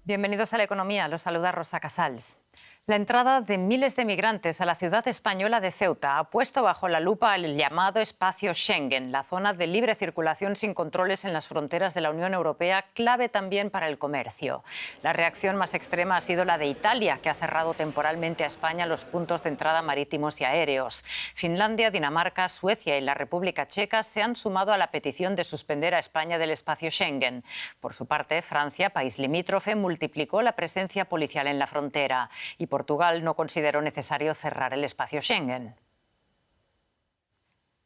Bienvenidos a La Economía. Los saluda Rosa Casals. La entrada de miles de migrantes a la ciudad española de Ceuta ha puesto bajo la lupa el llamado espacio Schengen, la zona de libre circulación sin controles en las fronteras de la Unión Europea, clave también para el comercio. La reacción más extrema ha sido la de Italia, que ha cerrado temporalmente a España los puntos de entrada marítimos y aéreos. Finlandia, Dinamarca, Suecia y la República Checa se han sumado a la petición de suspender a España del espacio Schengen. Por su parte, Francia, país limítrofe, multiplicó la presencia policial en la frontera y Portugal no consideró necesario cerrar el espacio Schengen.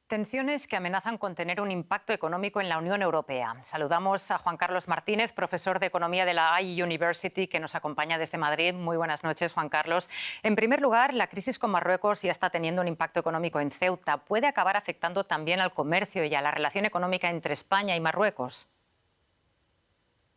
Tensiones que amenazan con tener un impacto económico en la Unión Europea. Saludamos a Juan Carlos Martínez, profesor de Economía de la iUniversity, que nos acompaña desde Madrid. Muy buenas noches, Juan Carlos. En primer lugar, la crisis con Marruecos ya está teniendo un impacto económico en Ceuta. ¿Puede acabar afectando también al comercio y a la relación económica entre España y Marruecos?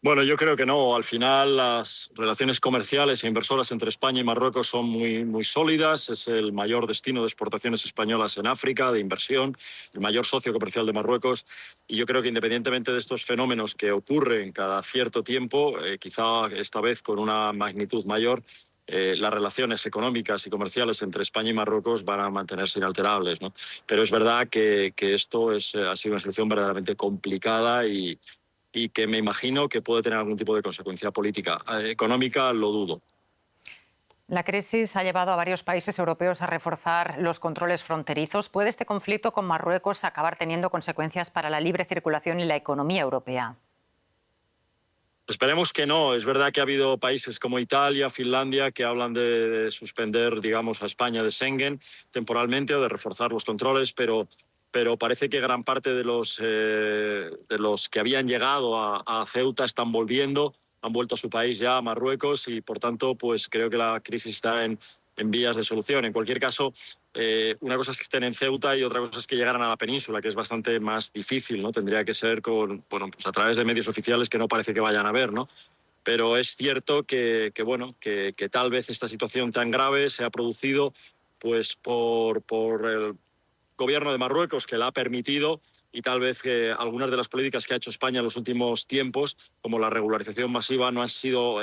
Bueno, yo creo que no. Al final, las relaciones comerciales e inversoras entre España y Marruecos son muy sólidas. Es el mayor destino de exportaciones españolas en África, de inversión, el mayor socio comercial de Marruecos. Y yo creo que independientemente de estos fenómenos que ocurren cada cierto tiempo, quizá esta vez con una magnitud mayor, las relaciones económicas y comerciales entre España y Marruecos van a mantenerse inalterables, ¿no? Pero es verdad que esto ha sido una situación verdaderamente complicada y que me imagino que puede tener algún tipo de consecuencia política. Económica, lo dudo. La crisis ha llevado a varios países europeos a reforzar los controles fronterizos. ¿Puede este conflicto con Marruecos acabar teniendo consecuencias para la libre circulación y la economía europea? Esperemos que no. Es verdad que ha habido países como Italia, Finlandia, que hablan de suspender, digamos, a España de Schengen temporalmente o de reforzar los controles, pero parece que gran parte de los que habían llegado a Ceuta están volviendo, han vuelto a su país ya, a Marruecos, y por tanto pues creo que la crisis está en vías de solución. En cualquier caso, una cosa es que estén en Ceuta y otra cosa es que llegaran a la península, que es bastante más difícil, ¿no? Tendría que ser pues a través de medios oficiales que no parece que vayan a ver, ¿no? Pero es cierto que tal vez esta situación tan grave se ha producido pues por el gobierno de Marruecos, que la ha permitido, y tal vez que algunas de las políticas que ha hecho España en los últimos tiempos, como la regularización masiva, no han sido,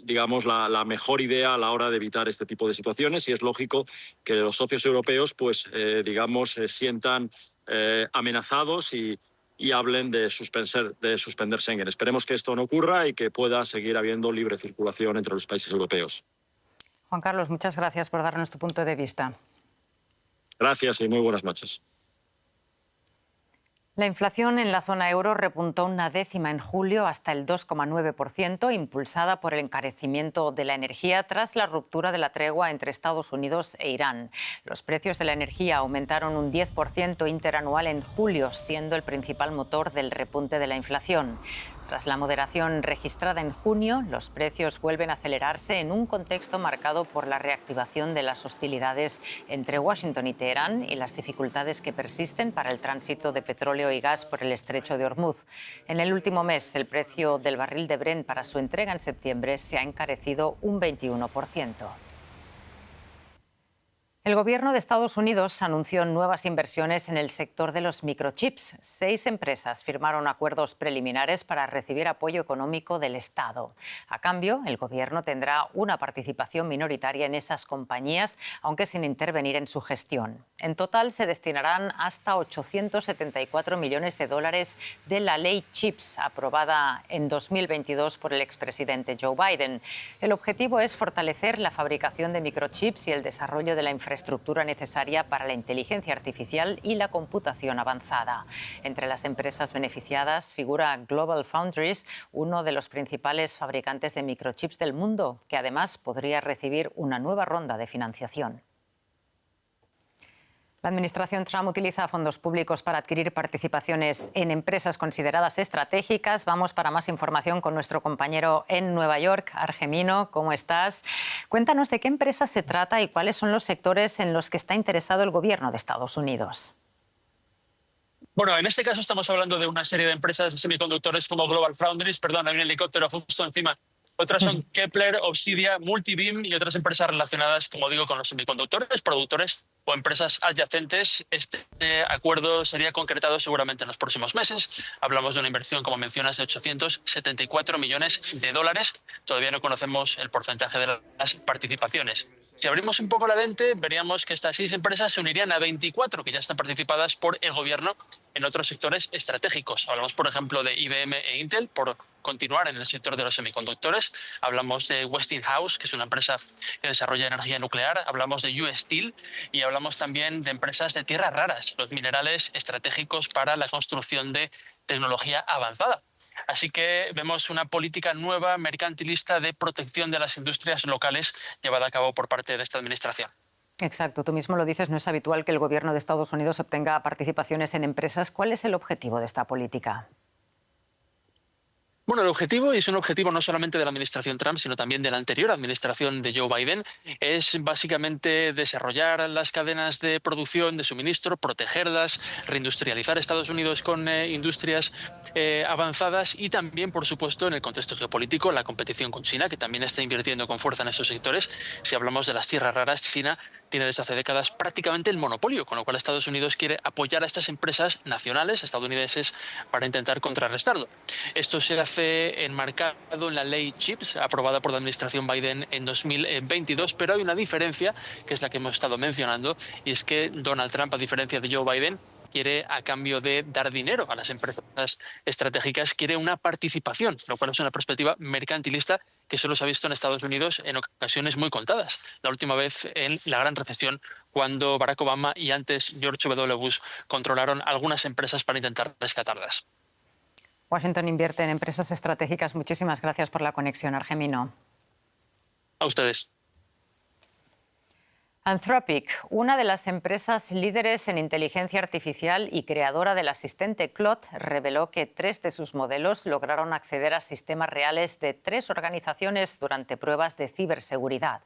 digamos, la mejor idea a la hora de evitar este tipo de situaciones, y es lógico que los socios europeos, pues, digamos, se sientan amenazados y hablen de suspender Schengen. Esperemos que esto no ocurra y que pueda seguir habiendo libre circulación entre los países europeos. Juan Carlos, muchas gracias por darnos tu punto de vista. Gracias y muy buenas noches. La inflación en la zona euro repuntó una décima en julio hasta el 2,9%, impulsada por el encarecimiento de la energía tras la ruptura de la tregua entre Estados Unidos e Irán. Los precios de la energía aumentaron un 10% interanual en julio, siendo el principal motor del repunte de la inflación. Tras la moderación registrada en junio, los precios vuelven a acelerarse en un contexto marcado por la reactivación de las hostilidades entre Washington y Teherán y las dificultades que persisten para el tránsito de petróleo y gas por el estrecho de Hormuz. En el último mes, el precio del barril de Brent para su entrega en septiembre se ha encarecido un 21%. El gobierno de Estados Unidos anunció nuevas inversiones en el sector de los microchips. 6 empresas firmaron acuerdos preliminares para recibir apoyo económico del Estado. A cambio, el gobierno tendrá una participación minoritaria en esas compañías, aunque sin intervenir en su gestión. En total, se destinarán hasta 874 millones de dólares de la ley CHIPS, aprobada en 2022 por el expresidente Joe Biden. El objetivo es fortalecer la fabricación de microchips y el desarrollo de la infraestructura necesaria para la inteligencia artificial y la computación avanzada. Entre las empresas beneficiadas figura GlobalFoundries, uno de los principales fabricantes de microchips del mundo, que además podría recibir una nueva ronda de financiación. La administración Trump utiliza fondos públicos para adquirir participaciones en empresas consideradas estratégicas. Vamos para más información con nuestro compañero en Nueva York, Argemino. ¿Cómo estás? Cuéntanos de qué empresas se trata y cuáles son los sectores en los que está interesado el gobierno de Estados Unidos. Bueno, en este caso estamos hablando de una serie de empresas de semiconductores como GlobalFoundries, perdón, hay un helicóptero justo encima. Otras son Kepler, Obsidia, Multibeam y otras empresas relacionadas, como digo, con los semiconductores, productores o empresas adyacentes, este acuerdo sería concretado seguramente en los próximos meses. Hablamos de una inversión, como mencionas, de 874 millones de dólares. Todavía no conocemos el porcentaje de las participaciones. Si abrimos un poco la lente, veríamos que estas 6 empresas se unirían a 24 que ya están participadas por el gobierno en otros sectores estratégicos. Hablamos, por ejemplo, de IBM e Intel, por continuar en el sector de los semiconductores. Hablamos de Westinghouse, que es una empresa que desarrolla energía nuclear. Hablamos de US Steel y hablamos también de empresas de tierras raras, los minerales estratégicos para la construcción de tecnología avanzada. Así que vemos una política nueva, mercantilista, de protección de las industrias locales llevada a cabo por parte de esta administración. Exacto, tú mismo lo dices, no es habitual que el gobierno de Estados Unidos obtenga participaciones en empresas. ¿Cuál es el objetivo de esta política? Bueno, el objetivo, y es un objetivo no solamente de la administración Trump, sino también de la anterior administración de Joe Biden, es básicamente desarrollar las cadenas de producción, de suministro, protegerlas, reindustrializar Estados Unidos con industrias avanzadas y también, por supuesto, en el contexto geopolítico, la competición con China, que también está invirtiendo con fuerza en esos sectores. Si hablamos de las tierras raras, China tiene desde hace décadas prácticamente el monopolio, con lo cual Estados Unidos quiere apoyar a estas empresas nacionales estadounidenses para intentar contrarrestarlo. Esto se hace enmarcado en la ley CHIPS, aprobada por la administración Biden en 2022, pero hay una diferencia, que es la que hemos estado mencionando, y es que Donald Trump, a diferencia de Joe Biden, quiere, a cambio de dar dinero a las empresas estratégicas, quiere una participación, lo cual es una perspectiva mercantilista que solo se ha visto en Estados Unidos en ocasiones muy contadas. La última vez en la gran recesión, cuando Barack Obama y antes George W. Bush controlaron algunas empresas para intentar rescatarlas. Washington invierte en empresas estratégicas. Muchísimas gracias por la conexión, Argemino. A ustedes. Anthropic, una de las empresas líderes en inteligencia artificial y creadora del asistente Claude, reveló que 3 de sus modelos lograron acceder a sistemas reales de 3 organizaciones durante pruebas de ciberseguridad.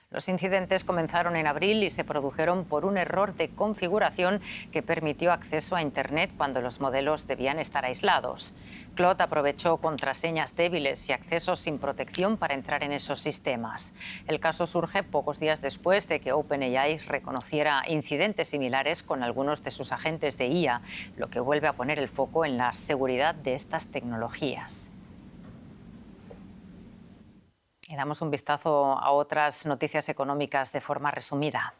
Los incidentes comenzaron en abril y se produjeron por un error de configuración que permitió acceso a Internet cuando los modelos debían estar aislados. Claude aprovechó contraseñas débiles y accesos sin protección para entrar en esos sistemas. El caso surge pocos días después de que OpenAI reconociera incidentes similares con algunos de sus agentes de IA, lo que vuelve a poner el foco en la seguridad de estas tecnologías. Y damos un vistazo a otras noticias económicas de forma resumida.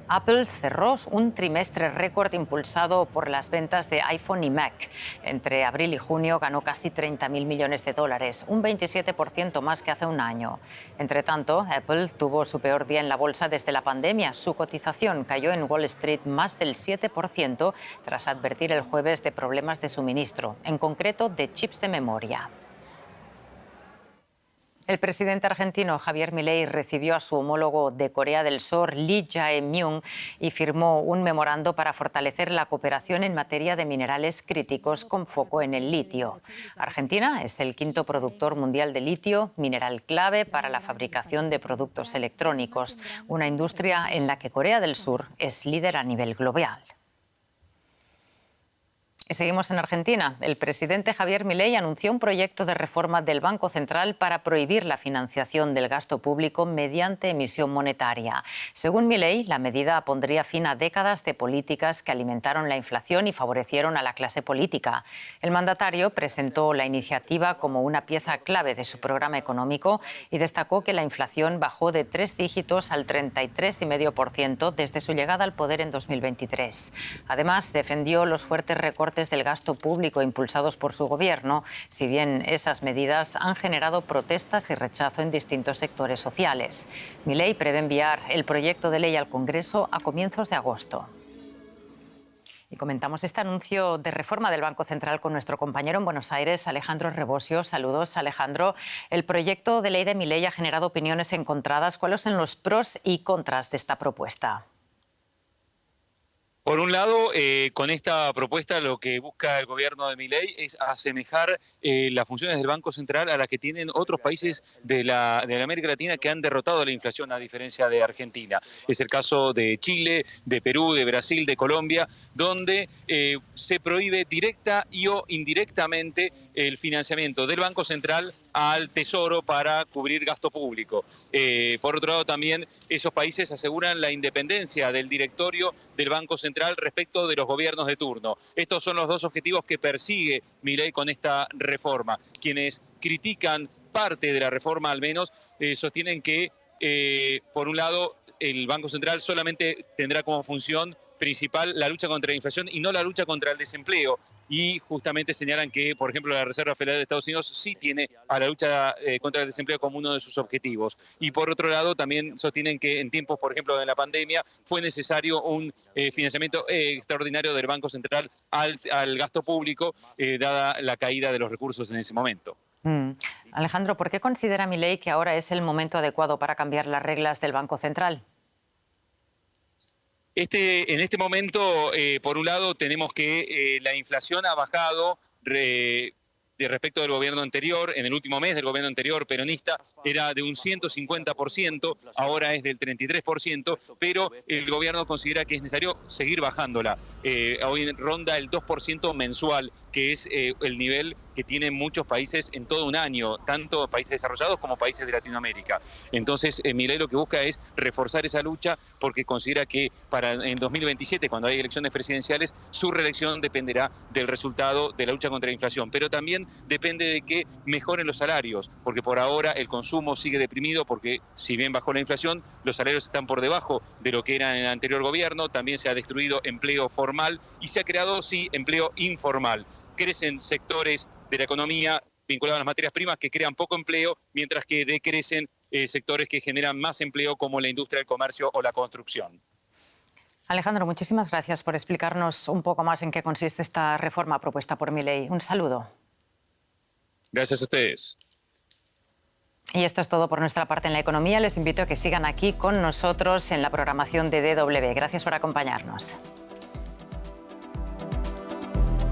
Apple cerró un trimestre récord impulsado por las ventas de iPhone y Mac. Entre abril y junio ganó casi 30.000 millones de dólares, un 27% más que hace un año. Entre tanto, Apple tuvo su peor día en la bolsa desde la pandemia. Su cotización cayó en Wall Street más del 7% tras advertir el jueves de problemas de suministro, en concreto de chips de memoria. El presidente argentino Javier Milei recibió a su homólogo de Corea del Sur, Lee Jae-myung, y firmó un memorando para fortalecer la cooperación en materia de minerales críticos con foco en el litio. Argentina es el 5º productor mundial de litio, mineral clave para la fabricación de productos electrónicos, una industria en la que Corea del Sur es líder a nivel global. Y seguimos en Argentina. El presidente Javier Milei anunció un proyecto de reforma del Banco Central para prohibir la financiación del gasto público mediante emisión monetaria. Según Milei, la medida pondría fin a décadas de políticas que alimentaron la inflación y favorecieron a la clase política. El mandatario presentó la iniciativa como una pieza clave de su programa económico y destacó que la inflación bajó de 3 dígitos al 33,5% desde su llegada al poder en 2023. Además, defendió los fuertes recortes del gasto público impulsados por su gobierno, si bien esas medidas han generado protestas y rechazo en distintos sectores sociales. Milei prevé enviar el proyecto de ley al Congreso a comienzos de agosto. Y comentamos este anuncio de reforma del Banco Central con nuestro compañero en Buenos Aires, Alejandro Rebosio. Saludos, Alejandro. El proyecto de ley de Milei ha generado opiniones encontradas. ¿Cuáles son los pros y contras de esta propuesta? Por un lado, con esta propuesta lo que busca el gobierno de Milei es asemejar las funciones del Banco Central a las que tienen otros países de la América Latina que han derrotado la inflación, a diferencia de Argentina. Es el caso de Chile, de Perú, de Brasil, de Colombia, donde se prohíbe directa y o indirectamente el financiamiento del Banco Central al Tesoro para cubrir gasto público. Por otro lado, también esos países aseguran la independencia del directorio del Banco Central respecto de los gobiernos de turno. Estos son los dos objetivos que persigue Milei con esta reforma. Quienes critican parte de la reforma, al menos, sostienen que, por un lado, el Banco Central solamente tendrá como función principal la lucha contra la inflación y no la lucha contra el desempleo. Y justamente señalan que, por ejemplo, la Reserva Federal de Estados Unidos sí tiene a la lucha contra el desempleo como uno de sus objetivos. Y por otro lado, también sostienen que en tiempos, por ejemplo, de la pandemia, fue necesario un financiamiento extraordinario del Banco Central al gasto público, dada la caída de los recursos en ese momento. Alejandro, ¿por qué considera Milei que ahora es el momento adecuado para cambiar las reglas del Banco Central? En este momento, por un lado, tenemos que la inflación ha bajado respecto del gobierno anterior. En el último mes del gobierno anterior peronista era de un 150%, ahora es del 33%, pero el gobierno considera que es necesario seguir bajándola. Hoy ronda el 2% mensual, que es el nivel que tienen muchos países en todo un año, tanto países desarrollados como países de Latinoamérica. Entonces, Milei lo que busca es reforzar esa lucha porque considera que en 2027, cuando hay elecciones presidenciales, su reelección dependerá del resultado de la lucha contra la inflación, pero también depende de que mejoren los salarios, porque por ahora el consumo sigue deprimido porque si bien bajó la inflación, los salarios están por debajo de lo que eran en el anterior gobierno, también se ha destruido empleo formal y se ha creado, sí, empleo informal. Crecen sectores de la economía vinculados a las materias primas que crean poco empleo, mientras que decrecen sectores que generan más empleo como la industria del comercio o la construcción. Alejandro, muchísimas gracias por explicarnos un poco más en qué consiste esta reforma propuesta por Milei. Un saludo. Gracias a ustedes. Y esto es todo por nuestra parte en la economía. Les invito a que sigan aquí con nosotros en la programación de DW. Gracias por acompañarnos.